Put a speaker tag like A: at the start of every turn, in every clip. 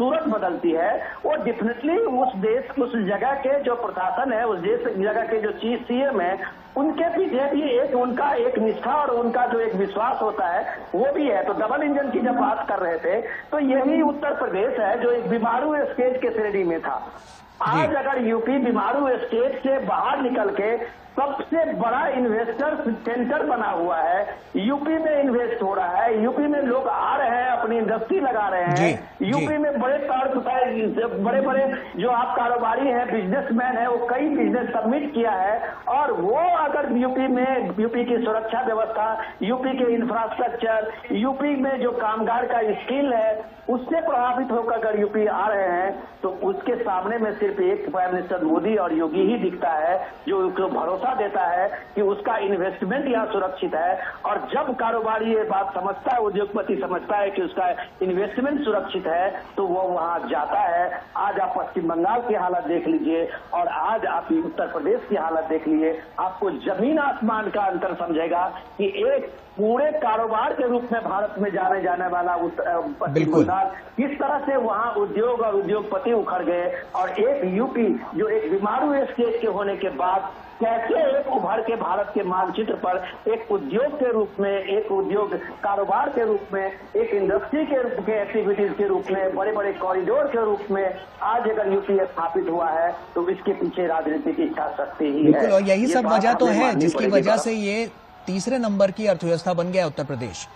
A: सूरत बदलती है, वो डेफिनेटली उस देश, उस जगह के जो प्रशासन है, उस देश जगह के जो चीफ सीएम है, उनके पीछे भी उनका एक निष्ठा और उनका जो एक विश्वास होता है वो भी है। तो डबल इंजन की जब बात कर रहे थे तो यही उत्तर प्रदेश है जो एक बीमारू स्टेट के श्रेणी में था। आज अगर यूपी बीमारू स्टेट से बाहर निकल के सबसे बड़ा इन्वेस्टर सेंटर बना हुआ है, यूपी में इन्वेस्ट हो रहा है, यूपी में लोग आ रहे हैं, अपनी इंडस्ट्री लगा रहे हैं, यूपी में बड़े बड़े जो आप कारोबारी हैं, बिजनेसमैन है, वो कई बिजनेस सबमिट किया है, और वो अगर यूपी की सुरक्षा व्यवस्था, यूपी के इंफ्रास्ट्रक्चर, यूपी में जो कामगार का स्किल है, उससे प्रभावित होकर अगर यूपी आ रहे हैं तो उसके सामने में सिर्फ एक प्राइम मिनिस्टर मोदी और योगी ही दिखता है जो उसको भरोसा देता है कि उसका इन्वेस्टमेंट यहाँ सुरक्षित है। और जब कारोबारी ये बात समझता है, उद्योगपति समझता है कि उसका इन्वेस्टमेंट सुरक्षित है, तो वो वहां जाता है। आज आप पश्चिम बंगाल की हालत देख लीजिए और आज आप उत्तर प्रदेश की हालत देख लीजिए, आपको जमीन आसमान का अंतर समझेगा कि एक पूरे कारोबार के रूप में भारत में जाने वाला पश्चिम बंगाल किस तरह से वहां उद्योग और उद्योगपति उखड़ गए, और एक यूपी जो एक बीमारू स्टेट के होने के बाद कैसे एक उभर के भारत के मानचित्र पर एक उद्योग के रूप में, एक उद्योग कारोबार के रूप में, एक इंडस्ट्री के रूप के एक्टिविटीज के रूप में, बड़े बड़े कॉरिडोर के रूप में आज अगर यूपी स्थापित हुआ है तो इसके पीछे राजनीति की इच्छा शक्ति ही है।
B: बिल्कुल, और यही सब वजह तो है जिसकी वजह से ये तीसरे नंबर की अर्थव्यवस्था बन गया उत्तर प्रदेश।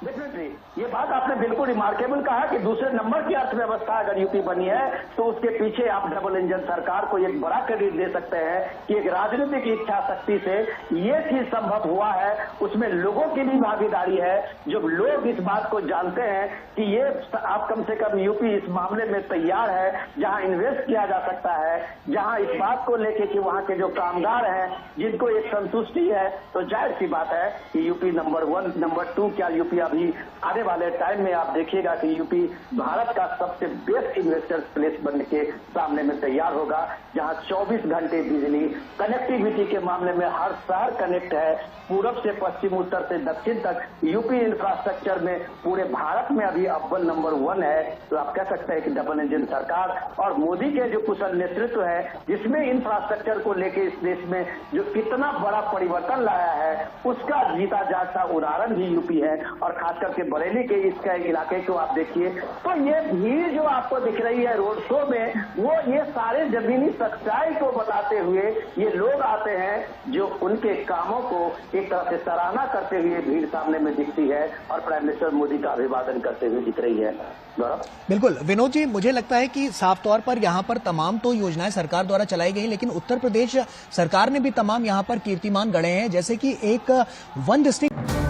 A: डेफिनेटली ये बात आपने बिल्कुल रिमार्केबल कहा कि दूसरे नंबर की अर्थव्यवस्था अगर यूपी बनी है तो उसके पीछे आप डबल इंजन सरकार को एक बड़ा क्रेडिट दे सकते हैं कि एक राजनीतिक इच्छा शक्ति से ये चीज संभव हुआ है। उसमें लोगों की भी भागीदारी है, जब लोग इस बात को जानते हैं कि ये आप कम से कम यूपी इस मामले में तैयार है, जहां इन्वेस्ट किया जा सकता है, जहां इस बात को लेके कि वहां के जो कामगार हैं जिनको एक संतुष्टि है, तो जाहिर सी बात है कि यूपी नंबर 1, नंबर 2 क्या यूपी अभी आने वाले टाइम में आप देखिएगा कि यूपी भारत का सबसे बेस्ट इन्वेस्टर्स प्लेस बनने के सामने में तैयार होगा, जहां 24 घंटे बिजली, कनेक्टिविटी के मामले में हर शहर कनेक्ट है, पूरब से पश्चिम, उत्तर से दक्षिण तक यूपी इंफ्रास्ट्रक्चर में पूरे भारत में अभी अव्वल नंबर 1 है। तो आप कह सकते हैं कि डबल इंजन सरकार और मोदी के जो कुशल नेतृत्व है, जिसमें इंफ्रास्ट्रक्चर को लेकर इस देश में जो कितना बड़ा परिवर्तन लाया है, उसका जीता जागता उदाहरण भी यूपी है। और खास करके बरेली के इसका इलाके को आप देखिए तो ये भीड़ जो आपको दिख रही है रोड शो में, वो ये सारे जमीनी सच्चाई को बताते हुए ये लोग आते हैं जो उनके कामों को एक तरह से सराहना करते हुए भीड़ सामने में दिखती है और प्राइम मिनिस्टर मोदी का अभिवादन करते हुए दिख रही है।
B: बिल्कुल विनोद जी, मुझे लगता है कि साफ तौर पर यहाँ पर तमाम तो योजनाएं सरकार द्वारा चलाई गई, लेकिन उत्तर प्रदेश सरकार ने भी तमाम यहाँ पर कीर्तिमान गढ़े हैं, जैसे कि एक वन डिस्ट्रिक्ट